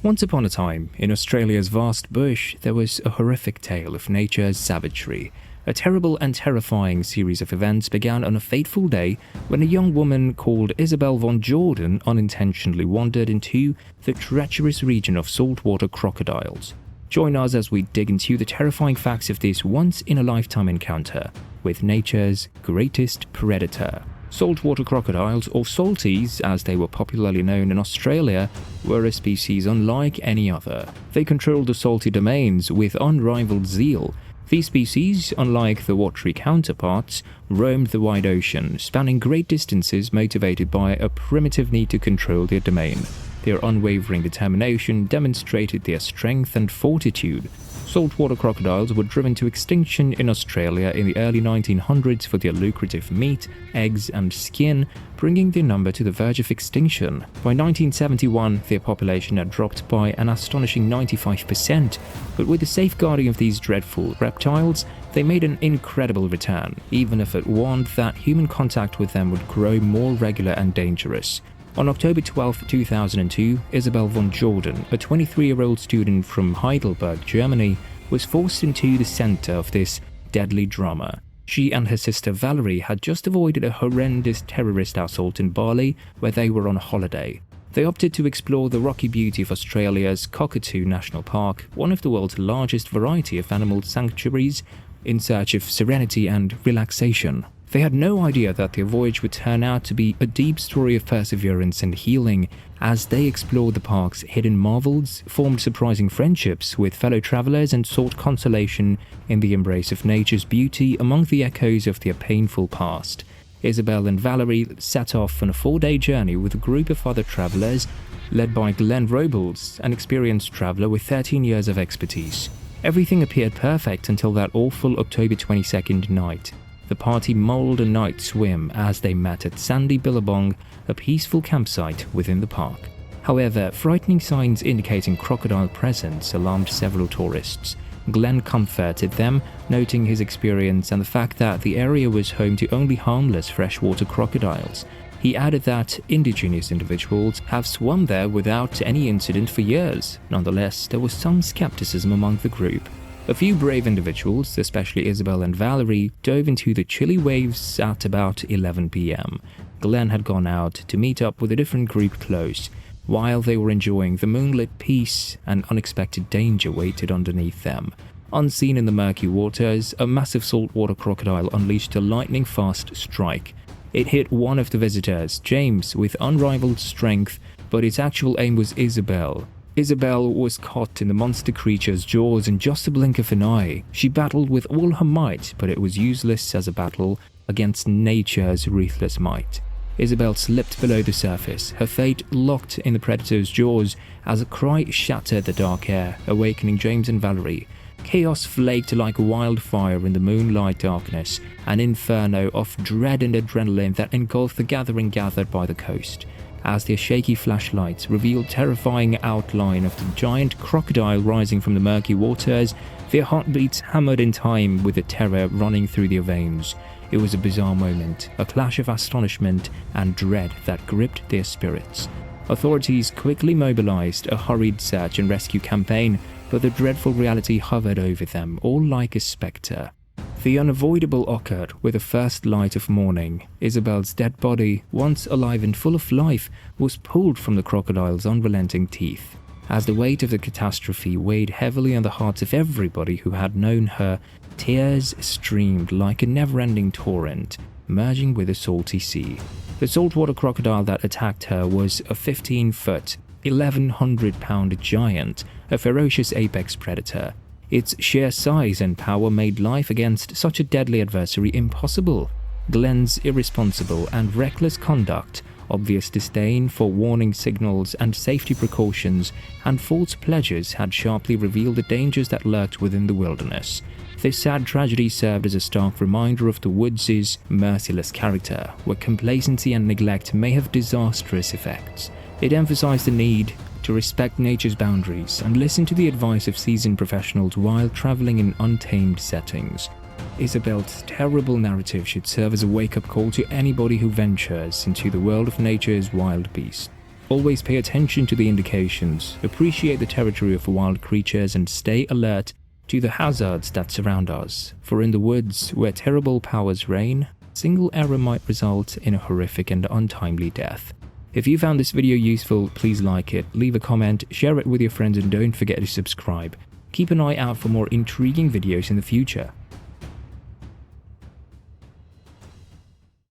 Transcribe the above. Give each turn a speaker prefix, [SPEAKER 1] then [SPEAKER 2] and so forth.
[SPEAKER 1] Once upon a time, in Australia's vast bush, there was a horrific tale of nature's savagery. A terrible and terrifying series of events began on a fateful day when a young woman called Isabel von Jordan unintentionally wandered into the treacherous region of saltwater crocodiles. Join us as we dig into the terrifying facts of this once-in-a-lifetime encounter with nature's greatest predator. Saltwater crocodiles, or salties as they were popularly known in Australia, were a species unlike any other. They controlled the salty domains with unrivaled zeal. These species, unlike the watery counterparts, roamed the wide ocean, spanning great distances motivated by a primitive need to control their domain. Their unwavering determination demonstrated their strength and fortitude. Saltwater crocodiles were driven to extinction in Australia in the early 1900s for their lucrative meat, eggs, and skin, bringing their number to the verge of extinction. By 1971, their population had dropped by an astonishing 95%, but with the safeguarding of these dreadful reptiles, they made an incredible return, even if it warned that human contact with them would grow more regular and dangerous. On October 12, 2002, Isabel von Jordan, a 23-year-old student from Heidelberg, Germany, was forced into the center of this deadly drama. She and her sister Valerie had just avoided a horrendous terrorist assault in Bali, where they were on holiday. They opted to explore the rocky beauty of Australia's Cockatoo National Park, one of the world's largest variety of animal sanctuaries, in search of serenity and relaxation. They had no idea that their voyage would turn out to be a deep story of perseverance and healing. As they explored the park's hidden marvels, formed surprising friendships with fellow travelers, and sought consolation in the embrace of nature's beauty among the echoes of their painful past. Isabel and Valerie set off on a 4-day journey with a group of other travelers, led by Glenn Robles, an experienced traveler with 13 years of expertise. Everything appeared perfect until that awful October 22nd night. The party mulled a night swim as they met at Sandy Billabong, a peaceful campsite within the park. However, frightening signs indicating crocodile presence alarmed several tourists. Glenn comforted them, noting his experience and the fact that the area was home to only harmless freshwater crocodiles. He added that indigenous individuals have swum there without any incident for years. Nonetheless, there was some skepticism among the group. A few brave individuals, especially Isabel and Valerie, dove into the chilly waves at about 11 p.m. Glenn had gone out to meet up with a different group close. While they were enjoying the moonlit peace, an unexpected danger waited underneath them. Unseen in the murky waters, a massive saltwater crocodile unleashed a lightning-fast strike. It hit one of the visitors, James, with unrivaled strength, but its actual aim was Isabel. Isabel was caught in the monster creature's jaws in just a blink of an eye. She battled with all her might, but it was useless as a battle against nature's ruthless might. Isabel slipped below the surface, her fate locked in the predator's jaws as a cry shattered the dark air, awakening James and Valerie. Chaos flaked like wildfire in the moonlight darkness, an inferno of dread and adrenaline that engulfed the gathering gathered by the coast. As their shaky flashlights revealed terrifying outline of the giant crocodile rising from the murky waters, their heartbeats hammered in time with the terror running through their veins. It was a bizarre moment, a clash of astonishment and dread that gripped their spirits. Authorities quickly mobilized a hurried search and rescue campaign, but the dreadful reality hovered over them, all like a spectre. The unavoidable occurred with the first light of morning. Isabel's dead body, once alive and full of life, was pulled from the crocodile's unrelenting teeth. As the weight of the catastrophe weighed heavily on the hearts of everybody who had known her, tears streamed like a never-ending torrent, merging with the salty sea. The saltwater crocodile that attacked her was a 15-foot, 1,100-pound giant, a ferocious apex predator. Its sheer size and power made life against such a deadly adversary impossible. Glenn's irresponsible and reckless conduct, obvious disdain for warning signals and safety precautions, and false pledges had sharply revealed the dangers that lurked within the wilderness. This sad tragedy served as a stark reminder of the woods' merciless character, where complacency and neglect may have disastrous effects. It emphasized the need to respect nature's boundaries and listen to the advice of seasoned professionals while traveling in untamed settings. Isabel's terrible narrative should serve as a wake-up call to anybody who ventures into the world of nature's wild beasts. Always pay attention to the indications, appreciate the territory of wild creatures, and stay alert to the hazards that surround us. For in the woods, where terrible powers reign, single error might result in a horrific and untimely death. If you found this video useful, please like it, leave a comment, share it with your friends, and don't forget to subscribe. Keep an eye out for more intriguing videos in the future.